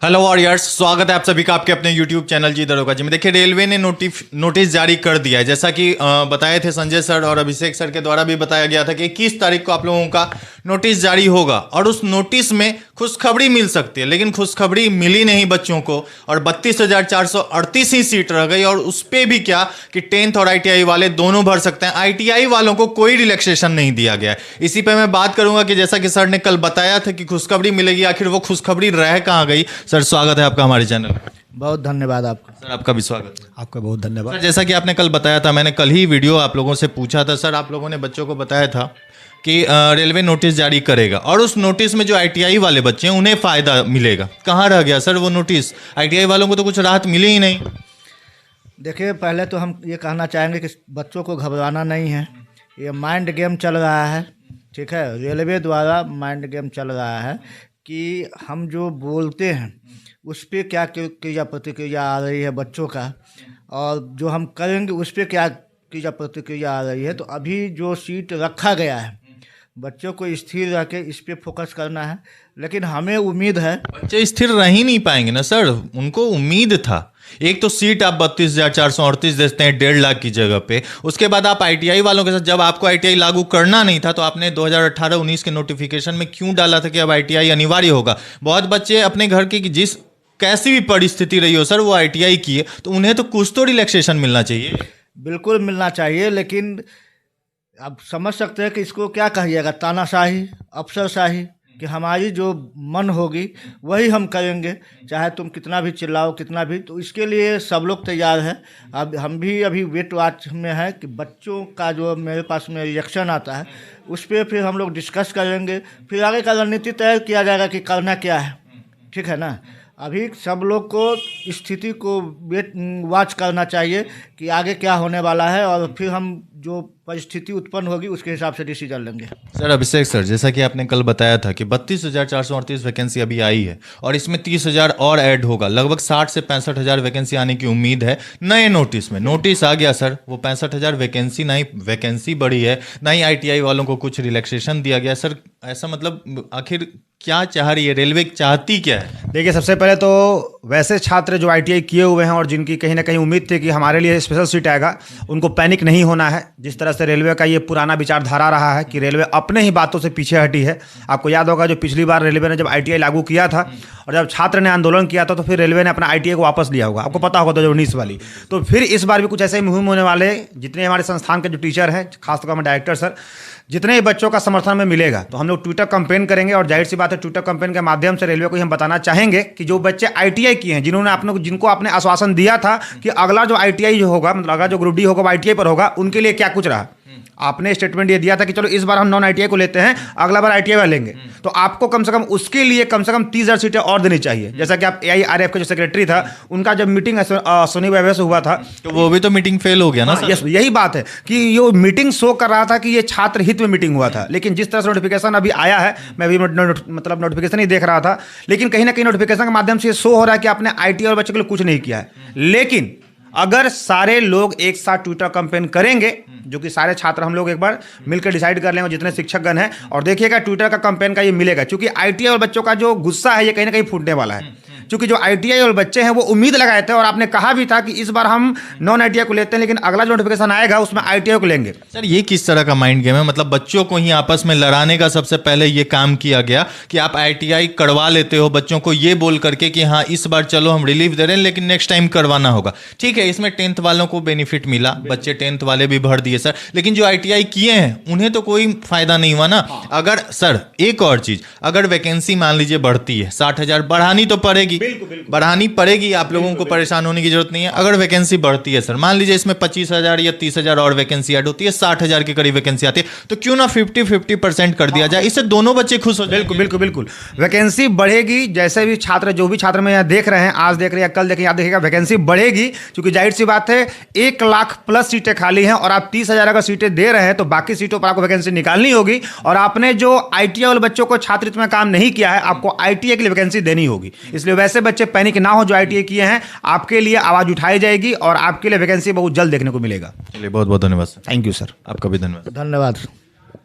Hello warriors, स्वागत है आप सभी का आपके अपने YouTube चैनल जी दरोगा जी में। देखिए, रेलवे ने नोटिस जारी कर दिया है, जैसा कि बताए थे संजय सर और अभिषेक सर के द्वारा भी बताया गया था कि 21 तारीख को आप लोगों का नोटिस जारी होगा और उस नोटिस में खुशखबरी मिल सकती है, लेकिन खुशखबरी मिली नहीं बच्चों को और 32,438 ही सीट रह गई। और उस पर भी क्या कि 10th और ITI वाले दोनों भर सकते हैं। ITI वालों को कोई रिलैक्सेशन नहीं दिया गया है। इसी पे मैं बात करूंगा कि जैसा कि सर ने कल बताया था कि खुशखबरी मिलेगी, आखिर वो खुशखबरी रह कहाँ गई। सर, स्वागत है आपका हमारे चैनल। बहुत धन्यवाद आपका। सर, आपका भी स्वागत है। आपका बहुत धन्यवाद। सर, जैसा कि आपने कल बताया था, मैंने कल ही वीडियो आप लोगों से पूछा था। सर, आप लोगों ने बच्चों को बताया था कि रेलवे नोटिस जारी करेगा और उस नोटिस में जो ITI वाले बच्चे हैं उन्हें फ़ायदा मिलेगा। कहाँ रह गया सर वो नोटिस? ITI वालों को तो कुछ राहत मिली ही नहीं। देखिए, पहले तो हम ये कहना चाहेंगे कि बच्चों को घबराना नहीं है। ये माइंड गेम चल रहा है, ठीक है। रेलवे द्वारा माइंड गेम चल रहा है कि हम जो बोलते हैं उस पर क्या क्रिया प्रतिक्रिया आ रही है बच्चों का, और जो हम करेंगे उस पर क्या क्रिया प्रतिक्रिया आ रही है। तो अभी जो सीट रखा गया है, बच्चों को स्थिर रह के इस पे फोकस करना है। लेकिन हमें उम्मीद है बच्चे स्थिर रह ही नहीं पाएंगे ना सर, उनको उम्मीद था। एक तो सीट आप 32,438 देते हैं 1.5 लाख की जगह पे, उसके बाद आप ITI वालों के साथ, जब आपको ITI लागू करना नहीं था तो आपने 2018-19 के नोटिफिकेशन में क्यों डाला था कि अब ITI अनिवार्य होगा। बहुत बच्चे अपने घर की जिस कैसी भी परिस्थिति रही हो सर, वो ITI की है, तो उन्हें तो कुछ तो रिलैक्सेशन मिलना चाहिए। बिल्कुल मिलना चाहिए, लेकिन आप समझ सकते हैं कि इसको क्या कहिएगा, तानाशाही, अफसरशाही, कि हमारी जो मन होगी वही हम करेंगे, चाहे तुम कितना भी चिल्लाओ कितना भी। तो इसके लिए सब लोग तैयार हैं। अब हम भी अभी वेट वॉच में है कि बच्चों का जो मेरे पास में रिएक्शन आता है उस पर फिर हम लोग डिस्कस करेंगे, फिर आगे का रणनीति तय किया जाएगा कि करना क्या है, ठीक है ना। अभी सब लोग को स्थिति को वेट वॉच करना चाहिए कि आगे क्या होने वाला है, और फिर हम जो परिस्थिति उत्पन्न होगी उसके हिसाब से डिसीजन लेंगे। सर, अभिषेक सर, जैसा कि आपने कल बताया था कि 32,438 वैकेंसी अभी आई है और इसमें 30,000 और ऐड होगा। लगभग 60 से 65,000 वैकेंसी आने की उम्मीद है नए नोटिस में। नोटिस आ गया सर, वो 65,000 वैकेंसी, ना ही वैकेंसी बढ़ी है, ना ही ITI वालों को कुछ रिलैक्सेशन दिया गया। सर, ऐसा मतलब आखिर क्या चाह रही है रेलवे, चाहती क्या है? देखिए, सबसे पहले तो वैसे छात्र जो ITI किए हुए हैं और जिनकी कहीं ना कहीं उम्मीद थी कि हमारे लिए स्पेशल सीट आएगा, उनको पैनिक नहीं होना है। जिस तरह से रेलवे का ये पुराना विचारधारा रहा है कि रेलवे अपने ही बातों से पीछे हटी है। आपको याद होगा जो पिछली बार रेलवे ने जब ITI लागू किया था और जब छात्र ने आंदोलन किया था तो फिर रेलवे ने अपना ITI को वापस लिया होगा, आपको पता होगा 2019 वाली। तो फिर इस बार भी कुछ ऐसे ही मुहिम होने वाले। जितने हमारे संस्थान के जो टीचर हैं, खासतौर पर हमारे डायरेक्टर सर, जितने ही बच्चों का समर्थन में मिलेगा तो हम लोग ट्विटर कैंपेन करेंगे। और जाहिर सी बात है, ट्विटर कैंपेन के माध्यम से रेलवे को हम बताना चाहेंगे कि जो बच्चे ITI किए हैं, जिनको आपने आश्वासन दिया था कि अगला जो ITI जो होगा, मतलब अगला जो ग्रुप डी होगा वो ITI पर होगा, उनके लिए क्या कुछ रहा। आपने स्टेटमेंट ये दिया था कि चलो इस बार हम नॉन ITI को लेते हैं, अगला बार ITI वाले लेंगे। तो आपको कम से कम उसके लिए कम से कम 30,000 सीटें और देनी चाहिए। जैसा कि आप AIRF के जो सेक्रेटरी था, उनका जब मीटिंग सोनी वैभव से हुआ था तो वो भी तो मीटिंग फेल हो गया ना। यस, यही बात है कि ये मीटिंग शो कर रहा था कि ये छात्र हित में मीटिंग हुआ था, लेकिन जिस तरह से नोटिफिकेशन अभी आया है, मैं अभी मतलब नोटिफिकेशन ही देख रहा था, लेकिन कहीं ना कहीं नोटिफिकेशन के माध्यम से ये शो हो रहा है कि आपने ITI और बच्चों के लिए कुछ नहीं किया है। लेकिन अगर सारे लोग एक साथ ट्विटर कैंपेन करेंगे, जो कि सारे छात्र हम लोग एक बार मिलकर डिसाइड कर लेंगे, जितने शिक्षकगण हैं, और देखिएगा ट्विटर का कैंपेन का ये मिलेगा, क्योंकि ITI और बच्चों का जो गुस्सा है ये कहीं ना कहीं फूटने वाला है। क्योंकि जो ITI और बच्चे हैं वो उम्मीद लगाए थे और आपने कहा भी था कि इस बार हम नॉन ITI को लेते हैं, लेकिन अगला जो नोटिफिकेशन आएगा उसमें ITI को लेंगे। सर, ये किस तरह का माइंड गेम है? मतलब बच्चों को ही आपस में लड़ाने का सबसे पहले ये काम किया गया कि आप ITI करवा लेते हो बच्चों को ये बोल करके कि हाँ इस बार चलो हम रिलीफ दे रहे हैं, लेकिन नेक्स्ट टाइम करवाना होगा। ठीक है, इसमें 10th वालों को बेनिफिट मिला, बच्चे 10th वाले भी भर दिए सर, लेकिन जो ITI किए हैं उन्हें तो कोई फायदा नहीं हुआ ना। अगर सर एक और चीज, अगर वैकेंसी मान लीजिए बढ़ती है 60,000, बढ़ानी तो पड़ेगी, बढ़ानी पड़ेगी, आप लोगों को परेशान होने की जरूरत नहीं है। अगर वैकेंसी बढ़ती है सर, मान लीजिए इसमें 25,000 या 30,000 और वैकेंसी ऐड होती है, 60,000 के करीब वैकेंसी आती है, तो क्यों ना 50-50% कर दिया जाए, इससे दोनों बच्चे खुश हो जाएंगे। बिल्कुल बिल्कुल बिल्कुल, वैकेंसी बढ़ेगी। जैसे भी छात्र, जो भी छात्र में यहाँ देख रहे हैं, आज देख रहे हैं, कल देखें, याद देखिएगा, वैकेंसी बढ़ेगी। क्योंकि जाहिर सी बात है 1 लाख प्लस सीटें खाली हैं और आप 30,000 अगर सीटें दे रहे हैं तो बाकी सीटों पर आपको वैकेंसी निकालनी होगी। और आपने जो ITI वाले बच्चों को छात्रवृत्ति में काम नहीं किया है, आपको ITI के लिए वैकेंसी देनी होगी। इसलिए वैसे बच्चे पैनिक ना हो जो ITI किए हैं, आपके लिए आवाज उठाई जाएगी और आपके लिए वैकेंसी बहुत जल्द देखने को मिलेगा। चलिए, बहुत बहुत धन्यवाद सर। Thank you sir. आपका भी धन्यवाद। धन्यवाद।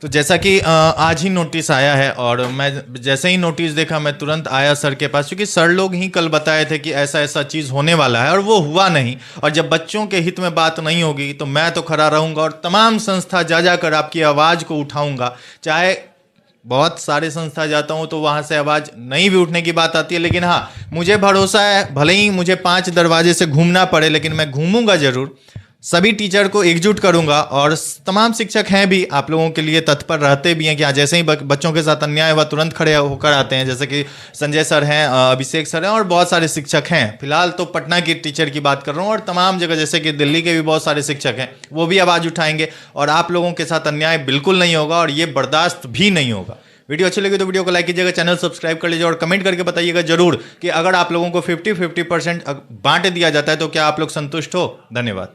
तो जैसा कि आज ही नोटिस आया है और मैं जैसे ही नोटिस देखा मैं तुरंत आया सर के पास, क्योंकि सर लोग ही कल बताए थे कि ऐसा ऐसा चीज़ होने वाला है और वो हुआ नहीं। और जब बच्चों के हित में बात नहीं होगी तो मैं तो खड़ा रहूँगा और तमाम संस्था जा जाकर आपकी आवाज़ को उठाऊँगा। चाहे बहुत सारे संस्था जाता हूँ तो वहाँ से आवाज़ नहीं भी उठने की बात आती है, लेकिन हाँ मुझे भरोसा है, भले ही मुझे 5 दरवाजे से घूमना पड़े लेकिन मैं घूमूंगा ज़रूर। सभी टीचर को एकजुट करूंगा और तमाम शिक्षक हैं भी आप लोगों के लिए तत्पर रहते भी हैं कि हाँ जैसे ही बच्चों के साथ अन्याय हुआ तुरंत खड़े होकर आते हैं, जैसे कि संजय सर हैं, अभिषेक सर हैं और बहुत सारे शिक्षक हैं। फिलहाल तो पटना की टीचर की बात कर रहा हूँ और तमाम जगह जैसे कि दिल्ली के भी बहुत सारे शिक्षक हैं, वो भी आवाज़ उठाएंगे और आप लोगों के साथ अन्याय बिल्कुल नहीं होगा और ये बर्दाश्त भी नहीं होगा। वीडियो अच्छी लगी तो वीडियो को लाइक कीजिएगा, चैनल सब्सक्राइब कर लीजिए और कमेंट करके बताइएगा जरूर कि अगर आप लोगों को 50-50% बांट दिया जाता है तो क्या आप लोग संतुष्ट हो। धन्यवाद।